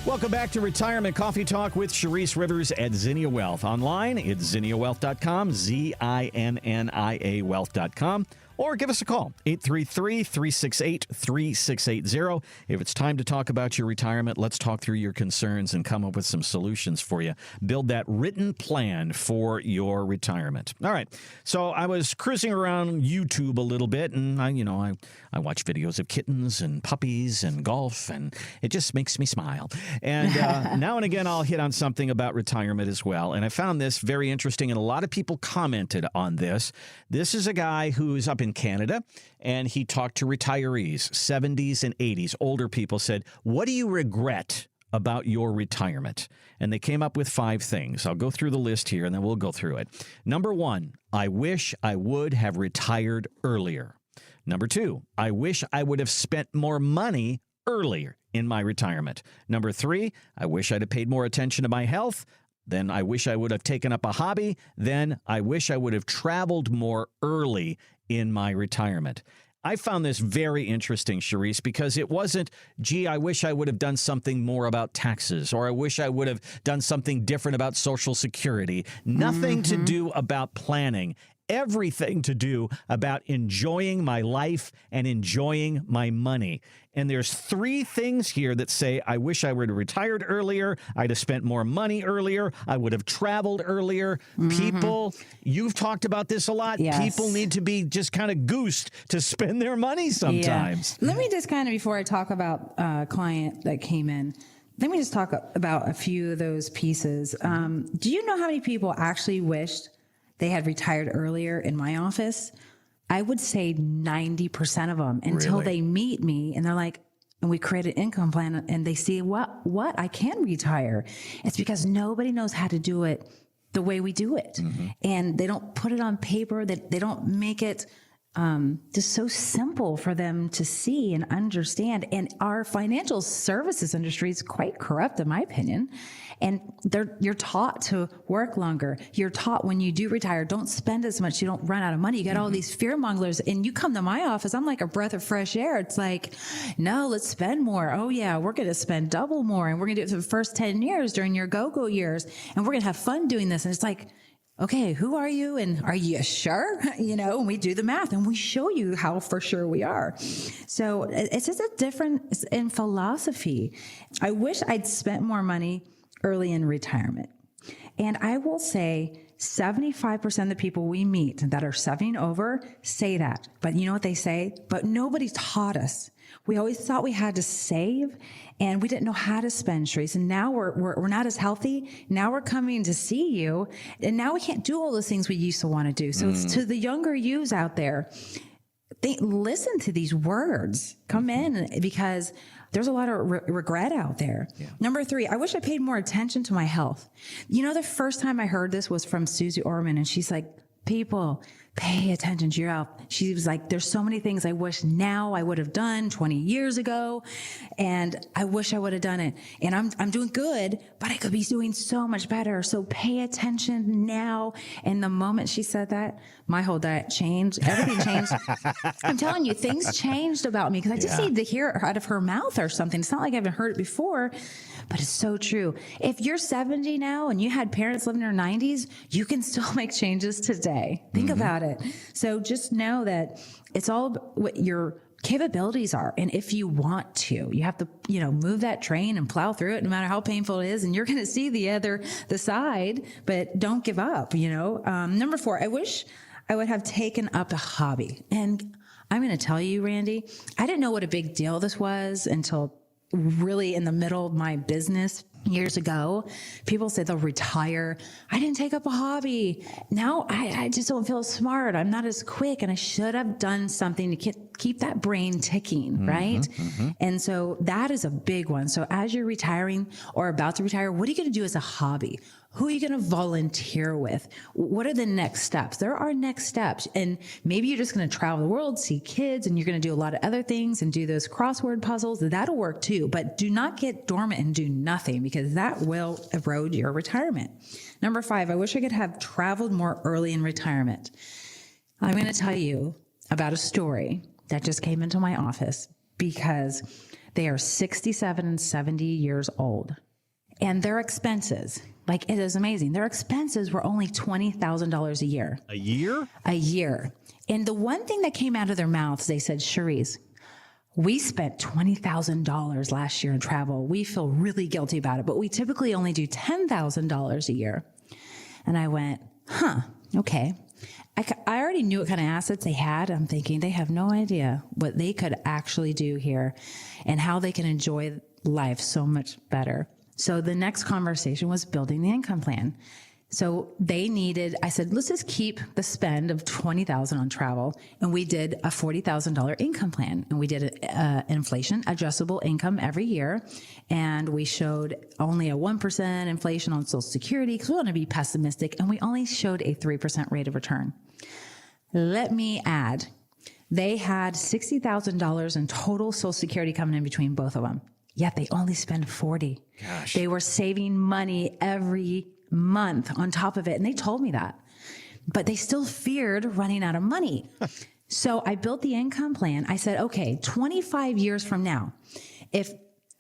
Welcome back to Retirement Coffee Talk with Sharice Rivers at Zinnia Wealth. Online, it's zinniawealth.com, Zinnia wealth.com. Or give us a call, 833-368-3680. If it's time to talk about your retirement, let's talk through your concerns and come up with some solutions for you. Build that written plan for your retirement. All right. So I was cruising around YouTube a little bit, and I watch videos of kittens and puppies and golf, and it just makes me smile. And now and again, I'll hit on something about retirement as well. And I found this very interesting, and a lot of people commented on this. This is a guy who's up in Canada, and he talked to retirees, 70s and 80s, older people, said, what do you regret about your retirement? And they came up with 5 things. I'll go through the list here, and then we'll go through it. Number 1, I wish I would have retired earlier. Number 2, I wish I would have spent more money earlier in my retirement. Number 3, I wish I'd have paid more attention to my health. Then I wish I would have taken up a hobby. Then I wish I would have traveled more early in my retirement. I found this very interesting, Sharice, because it wasn't, gee, I wish I would have done something more about taxes, or I wish I would have done something different about Social Security. Nothing to do about planning. Everything to do about enjoying my life and enjoying my money. And there's 3 things here that say, I wish I would have retired earlier. I'd have spent more money earlier. I would have traveled earlier. People, you've talked about this a lot. Yes. People need to be just kind of goosed to spend their money sometimes. Yeah. Let me just kind of, before I talk about a client that came in, let me just talk about a few of those pieces. Do you know how many people actually wished they had retired earlier in my office? I would say 90% of them, until they meet me and they're like, and we create an income plan and they see what I can retire. It's because nobody knows how to do it the way we do it. And they don't put it on paper, that they don't make it just so simple for them to see and understand. And our financial services industry is quite corrupt, in my opinion. And you're taught to work longer. You're taught when you do retire, don't spend as much. You don't run out of money. You got all these fear mongers, and you come to my office, I'm like a breath of fresh air. It's like, no, let's spend more. Oh yeah, we're going to spend double more, and we're going to do it for the first 10 years during your go-go years. And we're going to have fun doing this. And it's like, okay, who are you? And are you sure? And we do the math and we show you how for sure we are. So it's just a difference in philosophy. I wish I'd spent more money early in retirement. And I will say 75% of the people we meet that are 70 and over say that. But you know what they say? But nobody taught us. We always thought we had to save, and we didn't know how to spend, Sharice. And now we're not as healthy. Now we're coming to see you, and now we can't do all those things we used to want to do. So it's to the younger yous out there, listen to these words. Come in, because there's a lot of regret out there. Yeah. Number 3, I wish I paid more attention to my health. The first time I heard this was from Susie Orman, and she's like, people, pay attention to your health. She was like, there's so many things I wish now I would have done 20 years ago. And I wish I would have done it. And I'm doing good, but I could be doing so much better. So pay attention now. And the moment she said that, my whole diet changed. Everything changed. I'm telling you, things changed about me, because I just need to hear it out of her mouth or something. It's not like I haven't heard it before, but it's so true. If you're 70 now and you had parents living in their 90s, you can still make changes today. Think about it. So just know that it's all what your capabilities are. And if you want to, you have to, move that train and plow through it, no matter how painful it is. And you're going to see the side, but don't give up, Number 4, I wish I would have taken up a hobby. And I'm going to tell you, Randy, I didn't know what a big deal this was until really in the middle of my business years ago. People say they'll retire. I didn't take up a hobby. Now I just don't feel smart. I'm not as quick, and I should have done something to keep that brain ticking, right? And so that is a big one. So as you're retiring or about to retire, what are you going to do as a hobby? Who are you going to volunteer with? What are the next steps? There are next steps. And maybe you're just going to travel the world, see kids, and you're going to do a lot of other things and do those crossword puzzles. That'll work too. But do not get dormant and do nothing, because that will erode your retirement. Number 5, I wish I could have traveled more early in retirement. I'm going to tell you about a story that just came into my office. because they are 67 and 70 years old. And their expenses, like it is amazing. Their expenses were only $20,000 a year. A year? A year. And the one thing that came out of their mouths, they said, Cherise, we spent $20,000 last year in travel. We feel really guilty about it, but we typically only do $10,000 a year. And I went, okay. I already knew what kind of assets they had. I'm thinking they have no idea what they could actually do here and how they can enjoy life so much better. So the next conversation was building the income plan. So I said, let's just keep the spend of $20,000 on travel. And we did a $40,000 income plan, and we did an inflation adjustable income every year. And we showed only a 1% inflation on Social Security because we want to be pessimistic. And we only showed a 3% rate of return. Let me add, they had $60,000 in total Social Security coming in between both of them. Yet they only spend 40. Gosh. They were saving money every month on top of it. And they told me that, but they still feared running out of money. So I built the income plan. I said, okay, 25 years from now, if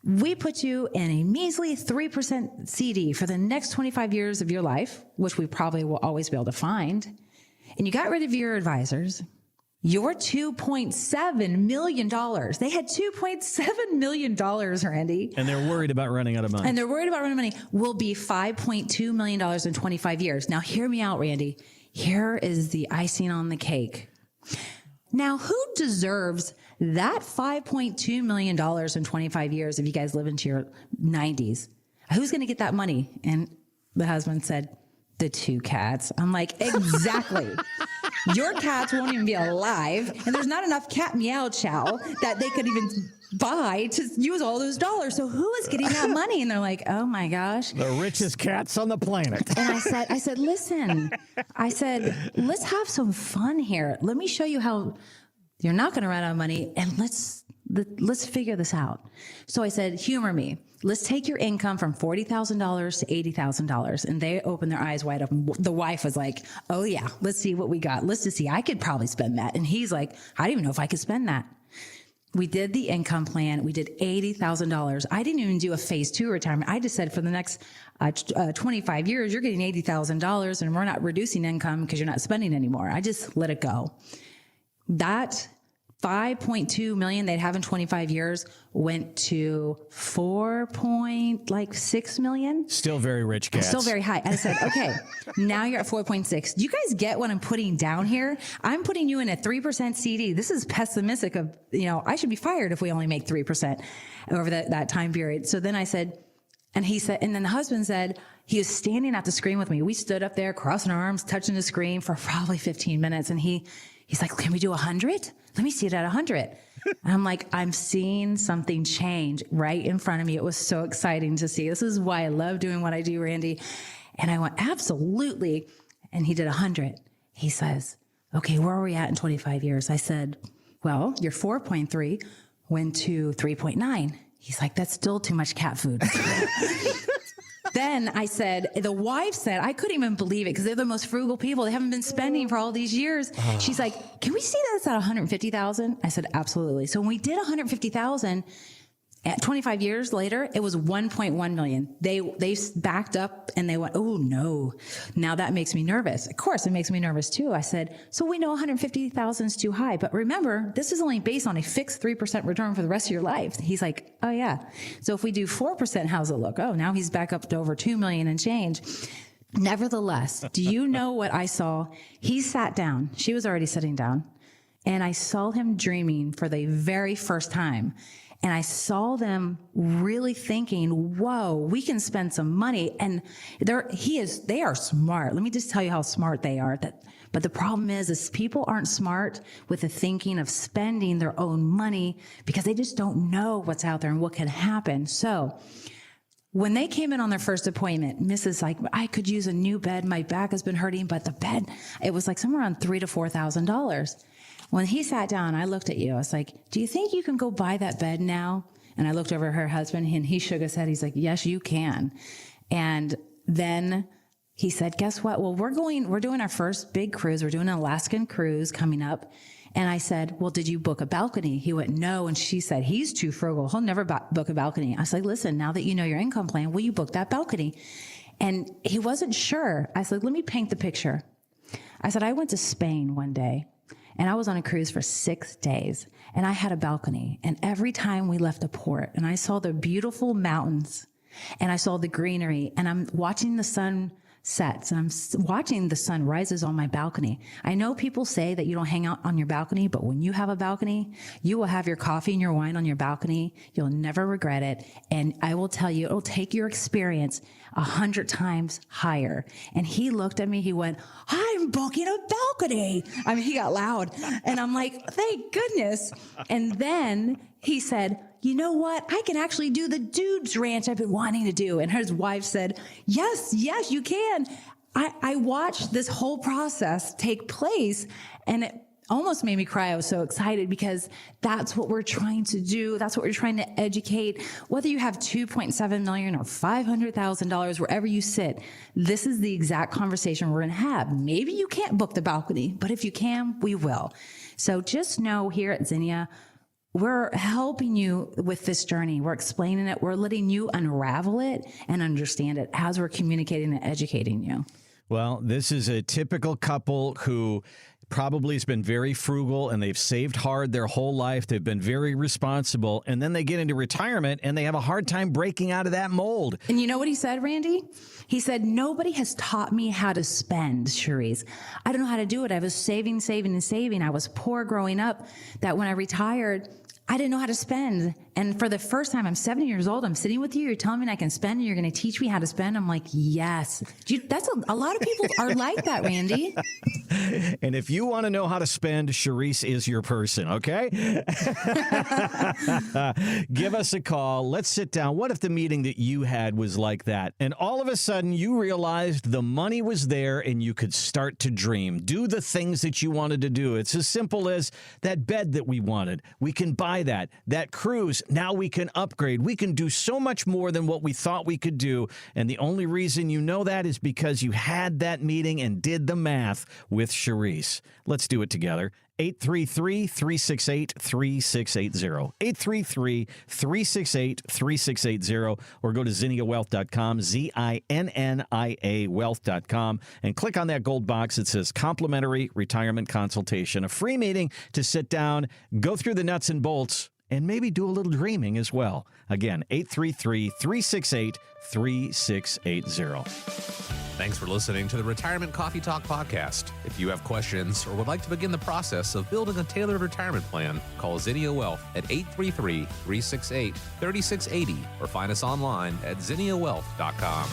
we put you in a measly 3% CD for the next 25 years of your life, which we probably will always be able to find, and you got rid of your advisors, your $2.7 million. They had $2.7 million, Randy. And they're worried about running out of money. Will be $5.2 million in 25 years. Now, hear me out, Randy. Here is the icing on the cake. Now, who deserves that $5.2 million in 25 years if you guys live into your 90s? Who's going to get that money? And the husband said, the two cats. I'm like, exactly. Your cats won't even be alive, and there's not enough cat meow chow that they could even buy to use all those dollars. So who is getting that money? And they're like, oh my gosh. The richest cats on the planet. And I said, listen, let's have some fun here. Let me show you how you're not going to run out of money, and let's figure this out. So I said, humor me. Let's take your income from $40,000 to $80,000. And they opened their eyes wide open. The wife was like, oh yeah, let's see what we got. Let's just see. I could probably spend that. And he's like, I don't even know if I could spend that. We did the income plan. We did $80,000. I didn't even do a phase 2 retirement. I just said for the next 25 years, you're getting $80,000 and we're not reducing income because you're not spending anymore. I just let it go. That $5.2 million they'd have in 25 years went to $4.6 million. Still very rich cats. Still very high. I said, okay, now you're at 4.6. Do you guys get what I'm putting down here? I'm putting you in a 3% CD. This is pessimistic of, I should be fired if we only make 3% over that time period. So then I said, and then the husband said, he was standing at the screen with me. We stood up there, crossing our arms, touching the screen for probably 15 minutes. And he's like, can we do 100? Let me see it at 100. And I'm like, I'm seeing something change right in front of me. It was so exciting to see. This is why I love doing what I do, Randy. And I went, absolutely. And he did 100. He says, okay, where are we at in 25 years? I said, well, your 4.3 went to 3.9. He's like, that's still too much cat food. Then I said, the wife said, I couldn't even believe it because they're the most frugal people. They haven't been spending for all these years. She's like, can we see that it's at 150,000? I said, absolutely. So when we did 150,000 at 25 years later, it was 1.1 million. They backed up and they went, oh no, now that makes me nervous. Of course, it makes me nervous too. I said, so we know 150,000 is too high, but remember, this is only based on a fixed 3% return for the rest of your life. He's like, oh yeah. So if we do 4%, how's it look? Oh, now he's back up to over 2 million and change. Nevertheless, do you know what I saw? He sat down. She was already sitting down. And I saw him dreaming for the very first time. And I saw them really thinking, whoa, we can spend some money. And they are smart. Let me just tell you how smart they are. But the problem is people aren't smart with the thinking of spending their own money because they just don't know what's out there and what can happen. So when they came in on their first appointment, Mrs. like, I could use a new bed. My back has been hurting, but the bed, it was like somewhere around $3,000 to $4,000. When he sat down, I looked at you. I was like, do you think you can go buy that bed now? And I looked over at her husband and he shook his head. He's like, yes, you can. And then he said, guess what? Well, we're doing our first big cruise. We're doing an Alaskan cruise coming up. And I said, well, did you book a balcony? He went, no. And she said, he's too frugal. He'll never book a balcony. I said, listen, now that you know your income plan, will you book that balcony? And he wasn't sure. I said, let me paint the picture. I said, I went to Spain one day and I was on a cruise for 6 days and I had a balcony. And every time we left a port and I saw the beautiful mountains and I saw the greenery and I'm watching the sun sets and I'm watching the sun rises on my balcony. I know people say that you don't hang out on your balcony, but when you have a balcony, you will have your coffee and your wine on your balcony. You'll never regret it. And I will tell you, it'll take your experience 100 times higher. And he looked at me, he went, I'm booking a balcony. I mean, he got loud and I'm like, thank goodness. And then he said, you know what? I can actually do the dude's ranch I've been wanting to do. And his wife said, yes, you can. I watched this whole process take place and it almost made me cry. I was so excited because that's what we're trying to do. That's what we're trying to educate. Whether you have $2.7 million or $500,000, wherever you sit, this is the exact conversation we're going to have. Maybe you can't book the balcony, but if you can, we will. So just know here at Zinnia, we're helping you with this journey. We're explaining it. We're letting you unravel it and understand it as we're communicating and educating you. Well, this is a typical couple who probably has been very frugal and they've saved hard their whole life. They've been very responsible. And then they get into retirement and they have a hard time breaking out of that mold. And you know what he said, Randy? He said, nobody has taught me how to spend, Cherise. I don't know how to do it. I was saving. I was poor growing up that when I retired, I didn't know how to spend. And for the first time, I'm 70 years old. I'm sitting with you. You're telling me I can spend and you're going to teach me how to spend. I'm like, yes. That's a lot of people are like that, Randy. And if you want to know how to spend, Cherise is your person, okay? Give us a call. Let's sit down. What if the meeting that you had was like that? And all of a sudden you realized the money was there and you could start to dream. Do the things that you wanted to do. It's as simple as that bed that we wanted. We can buy that. That cruise, now we can upgrade. We can do so much more than what we thought we could do. And the only reason you know that is because you had that meeting and did the math with Cherise. Let's do it together. 833-368-3680. 833-368-3680. Or go to ZinniaWealth.com, ZINNIA Wealth.com, and click on that gold box that says Complimentary Retirement Consultation. A free meeting to sit down, go through the nuts and bolts, and maybe do a little dreaming as well. Again, 833-368-3680. Thanks for listening to the Retirement Coffee Talk podcast. If you have questions or would like to begin the process of building a tailored retirement plan, call Zinnia Wealth at 833-368-3680 or find us online at ZinniaWealth.com.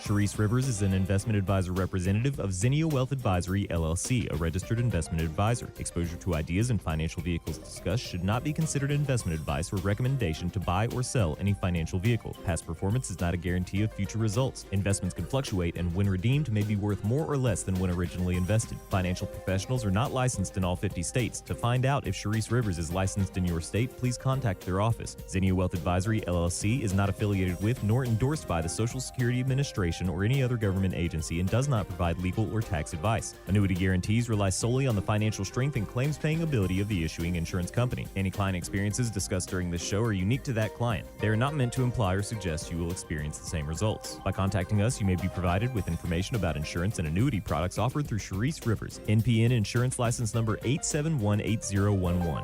Cherise Rivers is an investment advisor representative of Zinnia Wealth Advisory, LLC, a registered investment advisor. Exposure to ideas and financial vehicles discussed should not be considered investment advice or recommendation to buy or sell any financial vehicle. Past performance is not a guarantee of future results. Investments can fluctuate and when redeemed may be worth more or less than when originally invested. Financial professionals are not licensed in all 50 states. To find out if Cherise Rivers is licensed in your state, please contact their office. Zinnia Wealth Advisory, LLC is not affiliated with nor endorsed by the Social Security Administration or any other government agency and does not provide legal or tax advice. Annuity guarantees rely solely on the financial strength and claims-paying ability of the issuing insurance company. Any client experiences discussed during this show are unique to that client. They are not meant to imply or suggest you will experience the same results. By contacting us, you may be provided with information about insurance and annuity products offered through Cherise Rivers, NPN Insurance License Number 8718011.